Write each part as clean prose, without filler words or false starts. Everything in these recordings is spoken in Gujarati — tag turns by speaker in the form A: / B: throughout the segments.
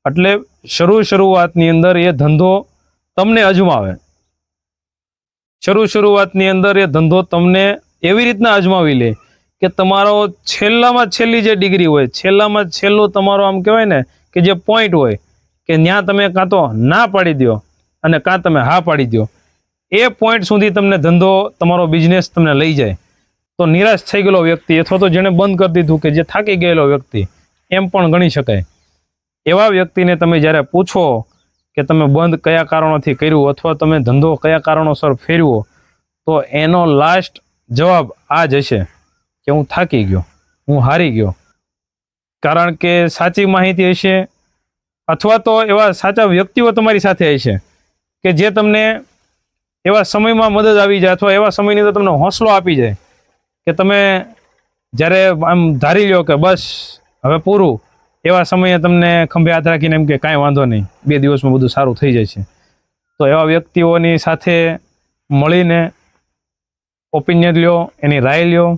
A: એટલે શરૂઆતની અંદર એ ધંધો તમને અજમાવે, શરૂઆતની અંદર એ ધંધો તમને એવી રીતના અજમાવી લે કે તમારો છેલ્લામાં છેલ્લી જે ડિગ્રી હોય, છેલ્લામાં છેલ્લો તમારો આમ કહેવાય ને કે જે પોઈન્ટ હોય કે ત્યાં તમે કાં તો ના પાડી દો અને કાં તમે હા પાડી દો, એ પોઈન્ટ સુધી તમને ધંધો, તમારો બિઝનેસ તમને લઈ જાય. તો નિરાશ થઈ ગયેલો વ્યક્તિ અથવા તો જેણે બંધ કરી દીધું, કે જે થાકી ગયેલો વ્યક્તિ એમ પણ ગણી શકાય, એવા વ્યક્તિને તમે જ્યારે પૂછો કે તમે બંધ કયા કારણોથી કર્યું અથવા તમે ધંધો કયા કારણોસર ફેરવો, તો એનો લાસ્ટ જવાબ આ જ હશે કે હું થાકી ગયો, હું હારી ગયો. કારણ કે સાચી માહિતી હશે અથવા તો એવા સાચા વ્યક્તિઓ તમારી સાથે હશે કે જે તમને એવા સમયમાં મદદ આવી જાય અથવા એવા સમયની અંદર તમને હોંસલો આપી જાય કે તમે જ્યારે આમ ધારી લ્યો કે બસ હવે પૂરું, એવા સમયે તમને ખંભે હાથ રાખીને એમ કે કાંઈ વાંધો નહીં, 2 દિવસમાં બધું સારું થઈ જાય છે. તો એવા વ્યક્તિઓની સાથે મળીને ઓપિનિયન લ્યો, એની રાય લ્યો.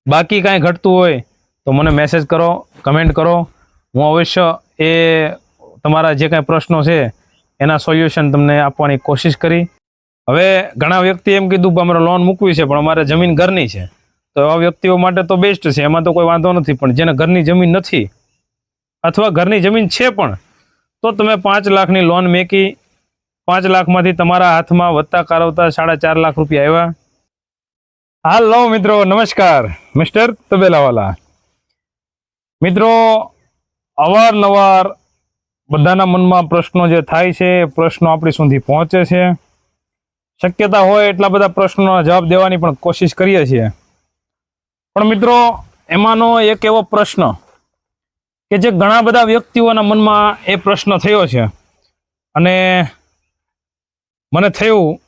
A: બાકી કાંઈ ઘટતું હોય તો મને મેસેજ કરો, કમેન્ટ કરો. હું અવશ્ય એ તમારા જે કાંઈ પ્રશ્નો છે એના સોલ્યુશન તમને આપવાની કોશિશ કરી. હવે ઘણા વ્યક્તિ એમ કીધું કે અમારે લોન મૂકવી છે પણ અમારે જમીન ઘરની છે, તો એવા વ્યક્તિઓ માટે તો બેસ્ટ છે, એમાં તો કોઈ વાંધો નથી. પણ જેને ઘરની જમીન નથી અથવા ઘરની જમીન છે પણ, તો તમે 5 લાખની લોન મેકી, 5 લાખમાંથી તમારા હાથમાં વધતા કારવતા 4.5 લાખ રૂપિયા આવ્યા. હાલો મિત્રો, નમસ્કાર. મિસ્ટર તબેલાવાલા. મિત્રો, અવારનવાર બધાના મનમાં પ્રશ્નો જે થાય છે, પ્રશ્નો આપણી સુધી પહોંચે છે. શક્યતા હોય એટલા બધા પ્રશ્નોના જવાબ દેવાની પણ કોશિશ કરીએ છીએ. પણ મિત્રો, એમાંનો એક એવો પ્રશ્ન કે જે ઘણા બધા વ્યક્તિઓના મનમાં એ પ્રશ્ન થયો છે, અને મને થયું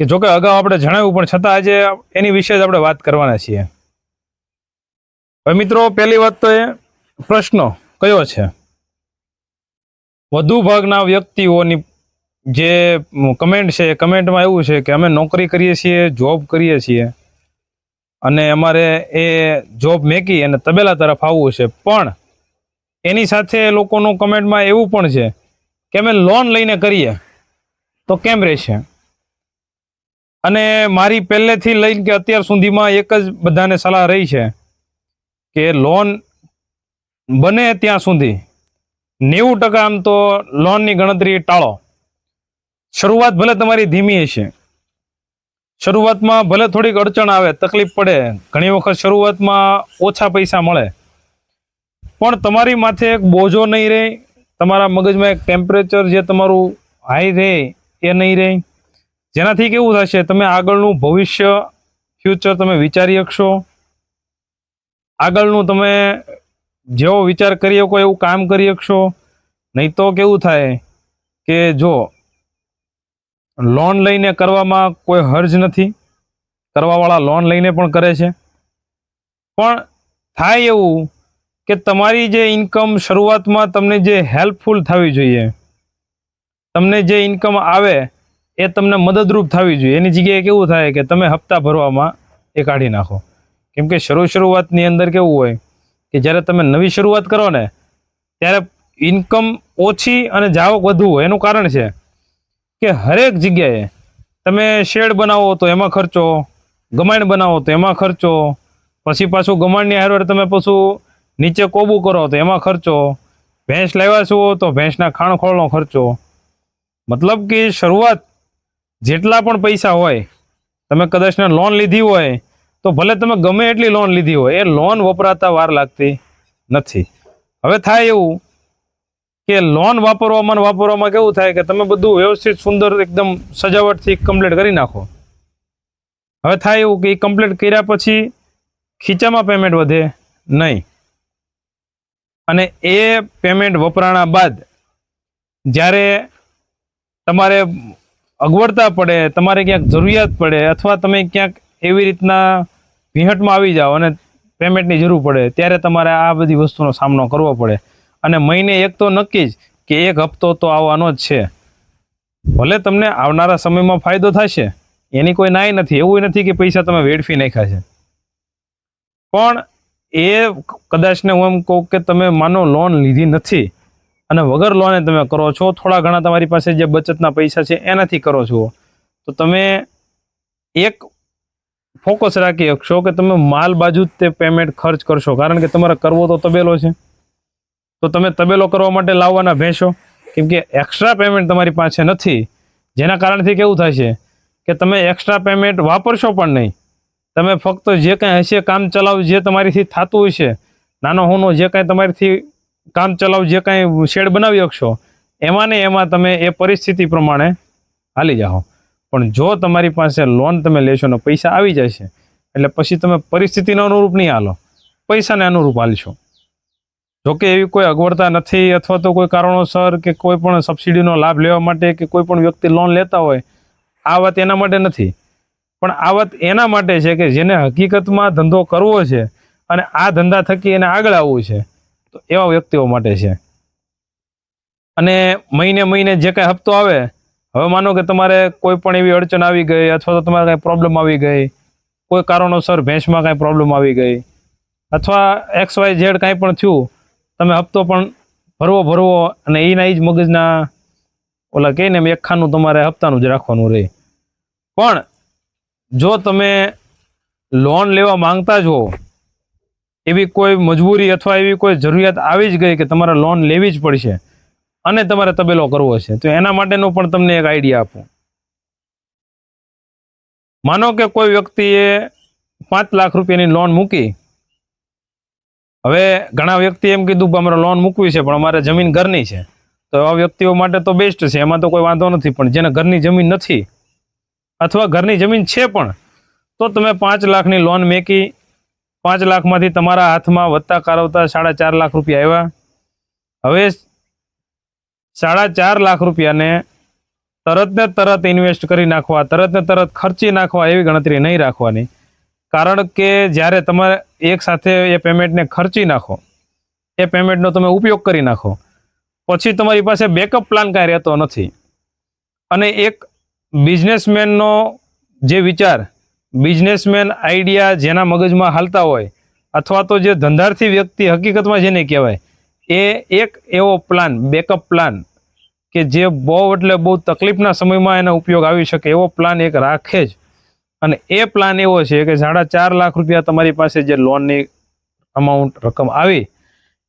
A: કે જોકે અગાઉ આપણે જણાવ્યું પણ છતાં આજે એની વિશે જ આપણે વાત કરવાના છીએ. હવે મિત્રો, પહેલી વાત તો એ પ્રશ્ન કયો છે, વધુ ભાગના વ્યક્તિઓની જે કમેન્ટ છે, કમેન્ટમાં એવું છે કે અમે નોકરી કરીએ છીએ, જોબ કરીએ છીએ અને અમારે એ જોબ મેકી અને તબેલા તરફ આવવું છે, પણ એની સાથે લોકોનું કમેન્ટમાં એવું પણ છે કે અમે લોન લઈને કરીએ તો કેમ રહેશે. અને મારી પહેલેથી લઈને કે અત્યાર સુધીમાં એક જ બધાને સલાહ રહી છે કે લોન બને ત્યાં સુધી 90% આમ તો લોનની ગણતરી ટાળો. શરૂઆત ભલે તમારી ધીમી હશે, શરૂઆતમાં ભલે થોડીક અડચણ આવે, તકલીફ પડે, ઘણી વખત શરૂઆતમાં ઓછા પૈસા મળે, પણ તમારી માથે એક બોજો નહીં રહે, તમારા મગજમાં એક ટેમ્પરેચર જે તમારું હાઈ રહે એ નહીં રહે, જેનાથી કેવું થશે, તમે આગળનું ભવિષ્ય, ફ્યુચર તમે વિચારી શકશો. આગળનું તમે જેવો વિચાર કરી શકો એવું કામ કરી શકશો. નહીં તો કેવું થાય કે જો લોન લઈને કરવામાં કોઈ હર્જ નથી, કરવાવાળા લોન લઈને પણ કરે છે, પણ થાય એવું કે તમારી જે ઇન્કમ શરૂઆતમાં તમને જે હેલ્પફુલ થવી જોઈએ, તમને જે ઇન્કમ આવે એ તમને મદદરૂપ થવી જોઈએ, એની જગ્યાએ કેવું થાય કે તમે હપ્તા ભરવામાં એ કાઢી નાખો. કેમ કે શરૂઆતની અંદર કેવું હોય કે જ્યારે તમે નવી શરૂઆત કરો ને ત્યારે ઇન્કમ ઓછી અને જાવક વધુ હોય. એનું કારણ છે કે હરેક જગ્યાએ તમે શેડ બનાવો તો એમાં ખર્ચો, ગમાણ બનાવો તો એમાં ખર્ચો, પછી પાછું ગમાણની હારે તમે પાછું નીચે કોબું કરો તો એમાં ખર્ચો, ભેંસ લાવ્યા છો તો ભેંસના ખાણખોળનો ખર્ચો. મતલબ કે શરૂઆત જેટલા પણ પૈસા હોય, તમે કદાચ લોન લીધી હોય તો ભલે તમે ગમે એટલી લોન લીધી હોય, એ લોન વપરાતા વાર લાગતી નથી. હવે થાય એવું કે લોન વાપરવામાં કેવું થાય કે તમે બધું વ્યવસ્થિત સુંદર એકદમ સજાવટથી કમ્પ્લીટ કરી નાખો. હવે થાય એવું કે એ કમ્પ્લીટ કર્યા પછી ખીચામાં પેમેન્ટ વધે નહીં, અને એ પેમેન્ટ વપરાણા બાદ જ્યારે તમારે અગવડતા પડે, તમારે ક્યાંક જરૂરિયાત પડે, અથવા તમે ક્યાંક એવી રીતના ભીહટમાં આવી જાઓ અને પેમેન્ટની જરૂર પડે, ત્યારે તમારે આ બધી વસ્તુનો સામનો કરવો પડે. અને મહિને એક તો નક્કી જ કે એક હપ્તો તો આવવાનો જ છે. ભલે તમને આવનારા સમયમાં ફાયદો થશે, એની કોઈ નાઈ નથી, એવું નથી કે પૈસા તમે વેડફી નાખ્યા છે, પણ એ કદાચને હું એમ કહું કે તમે માનો લોન લીધી નથી અને વગર લોને તમે કરો છો, થોડા ઘણા તમારી પાસે જે બચતના પૈસા છે એનાથી કરો છો, તો તમે એક ફોકસ રાખી શકશો કે તમે માલ બાજુ જ તે પેમેન્ટ ખર્ચ કરશો. કારણ કે તમારે કરવો તો તબેલો છે, તો તમે તબેલો કરવા માટે લાવવાના ભેંસો, કેમ કે એક્સ્ટ્રા પેમેન્ટ તમારી પાસે નથી, જેના કારણથી કેવું થાય છે કે તમે એક્સ્ટ્રા પેમેન્ટ વાપરશો પણ નહીં. તમે ફક્ત જે કાંઈ હશે કામ ચલાવ જે તમારીથી થતું હશે, નાનો હોનો જે કાંઈ તમારીથી કામ ચલાવ જે કાંઈ શેડ બનાવી શકશો, એમાં ને એમાં તમે એ પરિસ્થિતિ પ્રમાણે હાલી જાઓ. પણ જો તમારી પાસે લોન તમે લેશો ને પૈસા આવી જશે, એટલે પછી તમે પરિસ્થિતિને અનુરૂપ નહીં હાલો, પૈસાને અનુરૂપ હાલશો. જોકે એવી કોઈ અગવડતા નથી, અથવા તો કોઈ કારણોસર કે કોઈ પણ સબસિડીનો લાભ લેવા માટે કે કોઈ પણ વ્યક્તિ લોન લેતા હોય, આ વાત એના માટે નથી. પણ આ વાત એના માટે છે કે જેને હકીકતમાં ધંધો કરવો છે અને આ ધંધા થકી એને આગળ આવવું છે, તો એવા વ્યક્તિઓ માટે છે. અને મહિને મહિને જે કાંઈ હપ્તો આવે, હવે માનો કે તમારે કોઈ પણ એવી અડચણ આવી ગઈ, અથવા તો તમારે કાંઈ પ્રોબ્લેમ આવી ગઈ, કોઈ કારણોસર ભેંસમાં કાંઈ પ્રોબ્લેમ આવી ગઈ, અથવા XYZ કાંઈ પણ થયું, તમે હપ્તો પણ ભરવો અને એના જ મગજના ઓલા કહે ને એક ખાનું તમારે હપ્તાનું જ રાખવાનું રહે. પણ જો તમે લોન લેવા માંગતા જ હો, એવી કોઈ મજબૂરી અથવા એવી કોઈ જરૂરિયાત આવી જ ગઈ કે તમારે લોન લેવી જ પડશે અને તમારે તબેલો કરવો છે, તો એના માટેનો પણ તમને એક આઈડિયા આપું. માનો કે કોઈ વ્યક્તિએ 5 લાખ રૂપિયાની લોન મૂકી. હવે ઘણા વ્યક્તિ એમ કીધું કે અમારે લોન મૂકવી છે પણ અમારે જમીન ઘરની છે, તો એવા વ્યક્તિઓ માટે તો બેસ્ટ છે, એમાં તો કોઈ વાંધો નથી. પણ જેને ઘરની જમીન નથી અથવા ઘરની જમીન છે પણ, તો તમે 5 લાખની લોન મેકી, 5 લાખમાંથી તમારા હાથમાં વધતા કારવતા 4.5 લાખ રૂપિયા આવ્યા. હવે 4.5 લાખ રૂપિયાને તરત ને તરત ઇન્વેસ્ટ કરી નાખવા, તરત ને તરત ખર્ચી નાખવા એવી ગણતરી નહીં રાખવાની. કારણ કે જ્યારે તમે એક સાથે એ પેમેન્ટને ખર્ચી નાખો, એ પેમેન્ટનો તમે ઉપયોગ કરી નાખો, પછી તમારી પાસે બેકઅપ પ્લાન કાંઈ રહેતો નથી. અને એક બિઝનેસમેનનો જે વિચાર, બિઝનેસમેન આઈડિયા જેના મગજમાં હાલતા હોય, અથવા તો જે ધંધાર્થી વ્યક્તિ હકીકતમાં જેને કહેવાય, એ એક એવો પ્લાન, બેકઅપ પ્લાન કે જે બહુ એટલે બહુ તકલીફના સમયમાં એનો ઉપયોગ આવી શકે એવો પ્લાન એક રાખે જ. અને એ પ્લાન એવો છે કે 4.5 લાખ રૂપિયા તમારી પાસે જે લોનની અમાઉન્ટ રકમ આવી,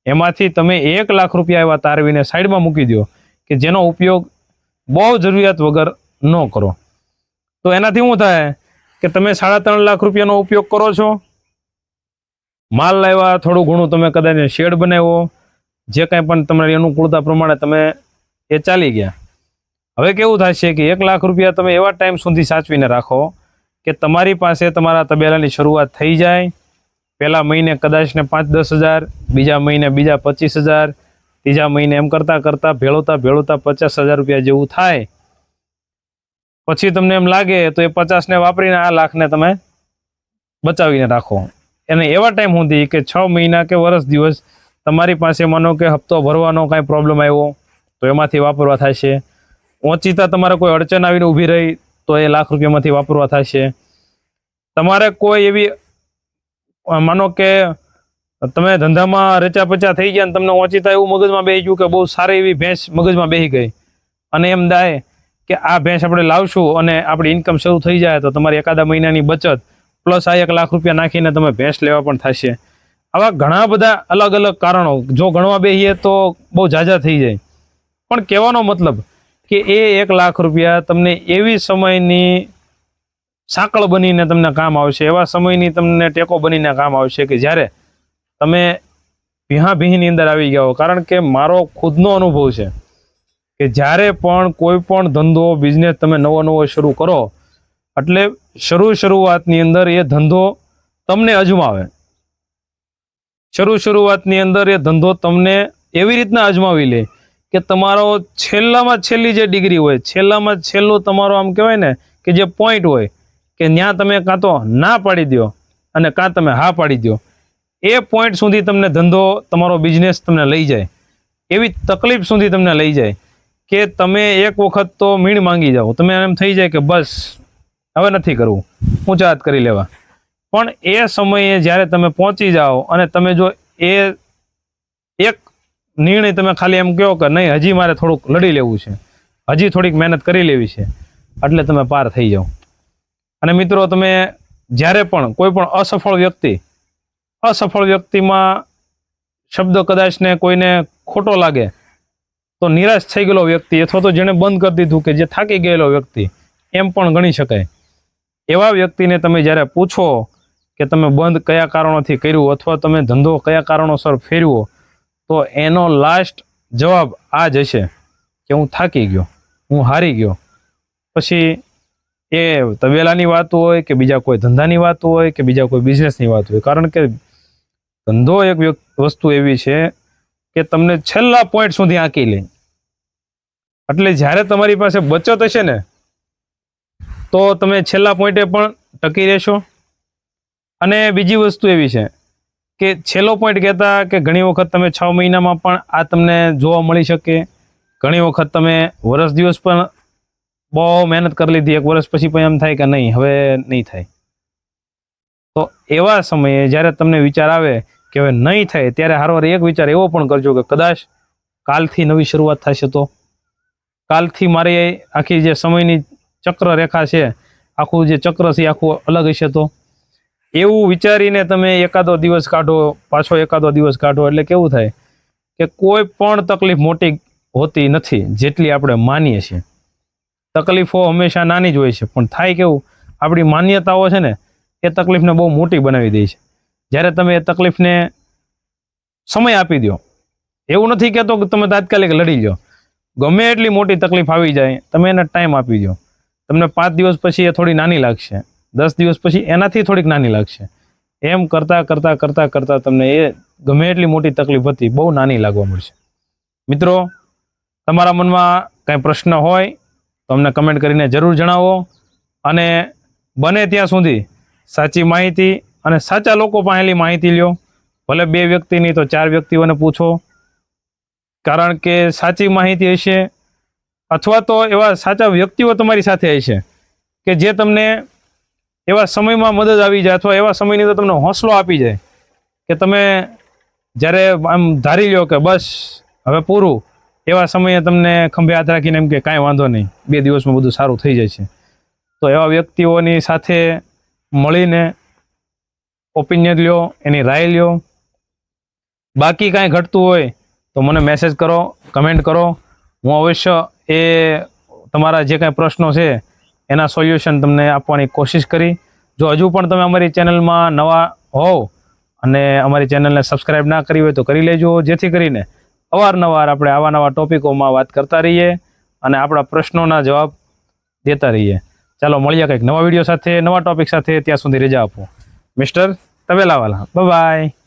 A: એમાંથી તમે 1 લાખ રૂપિયા એવા તારવીને સાઈડમાં મૂકી દો કે જેનો ઉપયોગ બહુ જરૂરિયાત વગર ન કરો. તો એનાથી શું થાય કે તમે 3.5 લાખ રૂપિયાનો ઉપયોગ કરો છો, માલ લાવ્યા, થોડું ઘણું તમે કદાચ શેડ બનાવ્યો, જે કાંઈ પણ તમારી અનુકૂળતા પ્રમાણે તમે એ ચાલી ગયા. હવે કેવું થાય છે કે 1 લાખ રૂપિયા તમે એવા ટાઈમ સુધી સાચવીને રાખો કે તમારી પાસે તમારા તબેલાની શરૂઆત થઈ જાય. પહેલા મહિને કદાચ ને 5-10 હજાર, બીજા મહિને બીજા 25,000, ત્રીજા મહિને એમ કરતાં કરતાં ભેળવતા 50,000 રૂપિયા જેવું થાય. પછી તમને એમ લાગે તો એ 50 ને વાપરીને આ લાખને તમે બચાવીને રાખો. અને એવા ટાઈમ સુધી કે 6 મહિના કે વર્ષ દિવસ તમારી પાસે માનો કે હપ્તો ભરવાનો કાંઈ પ્રોબ્લેમ આવ્યો તો એમાંથી વાપરવા થાય છે. ઓચિતા તમારે કોઈ અડચણ આવીને ઊભી રહી તો એ લાખ રૂપિયામાંથી વાપરવા થાય છે. તમારે કોઈ એવી માનો કે તમે ધંધામાં રચા પચા થઈ ગયા ને તમને ઓચિતા એવું મગજમાં બેસી ગયું કે બહુ સારી એવી ભેંસ મગજમાં બેસી ગઈ, અને એમ થાય કે આ ભેંસ આપણે લાવશું અને આપણી ઇન્કમ શરૂ થઈ જાય તો તમારી એકાદા મહિનાની બચત પ્લસ આ 1 લાખ રૂપિયા નાખીને તમે ભેંસ લેવા પણ થશે. આવા ઘણા બધા અલગ અલગ કારણો જો ગણવા બેસીએ તો બહુ ઝાઝા થઈ જાય. પણ કહેવાનો મતલબ કે એ 1 લાખ રૂપિયા તમને એવી સમયની સાંકળ બનીને તમને કામ આવશે, એવા સમયની તમને ટેકો બનીને કામ આવશે કે જ્યારે તમે ભીહાભીની અંદર આવી ગયા હો. કારણ કે મારો ખુદનો અનુભવ છે કે જ્યારે પણ કોઈ પણ ધંધો બિઝનેસ તમે નવો શરૂ કરો એટલે શરૂઆતની અંદર એ ધંધો તમને અજમાવે. શરૂઆતની અંદર એ ધંધો તમને એવી રીતના અજમાવી લે કે તમારો છેલ્લામાં છેલ્લી જે ડિગ્રી હોય, છેલ્લામાં છેલ્લો તમારો આમ કહેવાય ને કે જે પોઈન્ટ હોય કે ત્યાં તમે કાં તો ના પાડી દો અને કાં તમે હા પાડી દો, એ પોઈન્ટ સુધી તમને ધંધો તમારો બિઝનેસ તમને લઈ જાય. એવી તકલીફ સુધી તમને લઈ જાય કે તમે એક વખત તો મીણ માંગી જાઓ, તમે એમ થઈ જાય કે બસ હવે નથી કરવું, ઊંચા હાથ કરી લેવા. પણ એ સમયે જ્યારે તમે પહોંચી જાઓ અને તમે જો એ એક નિર્ણય તમે ખાલી એમ કહો કે નહીં હજી મારે થોડુંક લડી લેવું છે, હજી થોડીક મહેનત કરી લેવી છે, એટલે તમે પાર થઈ જાઓ. અને મિત્રો તમે જ્યારે પણ કોઈ પણ અસફળ વ્યક્તિમાં શબ્દ કદાચ ને કોઈને ખોટો લાગે તો નિરાશ થઈ ગયેલો વ્યક્તિ અથવા તો જેણે બંધ કરી દીધું કે જે થાકી ગયેલો વ્યક્તિ એમ પણ ગણી શકાય. એવા વ્યક્તિને તમે જ્યારે પૂછો કે તમે બંધ કયા કારણોથી કર્યું અથવા તમે ધંધો કયા કારણોસર ફેરવો, તો એનો લાસ્ટ જવાબ આ જ હશે કે હું થાકી ગયો, હું હારી ગયો. પછી એ તબેલાની વાત હોય કે બીજા કોઈ ધંધાની વાત હોય કે બીજા કોઈ બિઝનેસની વાત હોય, કારણ કે ધંધો એક વસ્તુ એવી છે કે તમને છેલ્લા પોઈન્ટ સુધી આંકી લે. એટલે જ્યારે તમારી પાસે બચત હશે ને તો તમે છેલ્લા પોઈન્ટે પણ ટકી રહેશો. અને બીજી વસ્તુ એવી છે કે છેલ્લો પોઈન્ટ કહેતા કે ઘણી વખત તમે 6 મહિનામાં પણ આ તમને જોવા મળી શકે. ઘણી વખત તમે વર્ષ દિવસ પણ બહુ મહેનત કરી લીધી, 1 વર્ષ પછી પણ એમ થાય કે નહીં હવે નહીં થાય. તો એવા સમયે જ્યારે તમને વિચાર આવે કે હવે નહીં થાય, ત્યારે હારવાર એક વિચાર એવો પણ કરજો કે કદાચ કાલથી નવી શરૂઆત થશે, તો કાલથી મારી આખી જે સમયની ચક્ર રેખા છે, આખું જે ચક્ર છે આખું અલગ હશે. તો એવું વિચારીને તમે એકાદો દિવસ કાઢો, પાછો એકાદો દિવસ કાઢો, એટલે કેવું થાય કે કોઈ પણ તકલીફ મોટી હોતી નથી જેટલી આપણે માનીએ છીએ. તકલીફો હંમેશા નાની જ હોય છે, પણ થાય કેવું આપણી માન્યતાઓ છે ને એ તકલીફને બહુ મોટી બનાવી દે છે. જ્યારે તમે એ તકલીફને સમય આપી દો, એવું નથી કહેતો કે તમે તાત્કાલિક લડી લો, ગમે એટલી મોટી તકલીફ આવી જાય તમે એને ટાઈમ આપી દો. તમને 5 દિવસ પછી એ થોડી નાની લાગશે, 10 દિવસ પછી એનાથી થોડીક નાની લાગશે. એમ કરતાં કરતાં કરતાં કરતાં તમને એ ગમે એટલી મોટી તકલીફ હતી બહુ નાની લાગવા મળશે. મિત્રો, તમારા મનમાં કાંઈ પ્રશ્ન હોય તો અમને કમેન્ટ કરીને જરૂર જણાવો. અને બને ત્યાં સુધી સાચી માહિતી અને સાચા લોકો પાસેથી માહિતી લ્યો. ભલે 2 વ્યક્તિની તો 4 વ્યક્તિઓને પૂછો, કારણ કે સાચી માહિતી હશે અથવા તો એવા સાચા વ્યક્તિઓ તમારી સાથે હશે કે જે તમને એવા સમયમાં મદદ આવી જાય અથવા એવા સમયની તો તમને હોંસલો આપી જાય કે તમે જ્યારે આમ ધારી લો કે બસ હવે પૂરું, એવા સમયે તમને ખંભે હાથ રાખીને એમ કે કાંઈ વાંધો નહીં, 2 દિવસમાં બધું સારું થઈ જાય છે. તો એવા વ્યક્તિઓની સાથે મળીને ઓપિનિયન લ્યો, એની રાય લ્યો. બાકી કાંઈ ઘટતું હોય તો મને મેસેજ કરો, કમેન્ટ કરો. હું અવશ્ય એ તમારા જે કાંઈ પ્રશ્નો છે એના સોલ્યુશન તમને આપવાની કોશિશ કરી. જો હજુ પણ તમે અમારી ચેનલમાં નવા હોવ અને અમારી ચેનલને સબસ્ક્રાઈબ ના કરી હોય તો કરી લેજો, જેથી કરીને અવારનવાર આપણે આવા નવા ટોપિકોમાં વાત કરતા રહીએ અને આપણા પ્રશ્નોના જવાબ દેતા રહીએ. ચાલો મળીએ કંઈક નવા વિડીયો સાથે, નવા ટોપિક સાથે. ત્યાં સુધી રજા આપો. Mister Tabelawala, bye by.